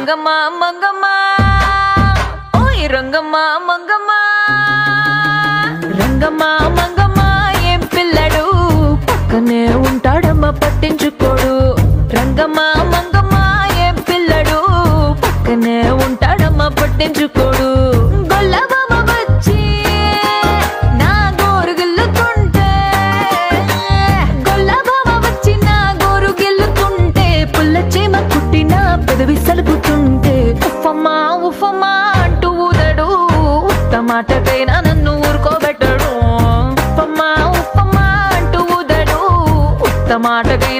రంగమ్మ మంగమ్మ ఓయ్ రంగమ్మ మంగమ్మ రంగమ్మ మంగమ్మ ఏం పిల్లడు పక్కనే ఉంటాడమ్మ పట్టించుకోడు రంగమ్మ మంగమ్మ ఏం పిల్లడు పక్కనే ఉంటాడమ్మ పట్టించుకోడు గొల్లబామ వచ్చి నా గోరు గిల్లుతుంటే గొల్లబామ వచ్చి నా గోరు గిల్లుతుంటే పుల్ల చీమ కుట్టిన పెదవి సలుపుతుంటే ఉఫమ్మా ఉఫమ్మా అంటూ ఊదడు ఉత్త మాటకైనా నన్ను ఊరుకోబెట్టడు ఉఫమ్మా ఉఫమ్మా అంటూ ఊదడు ఉత్త మాటకైనా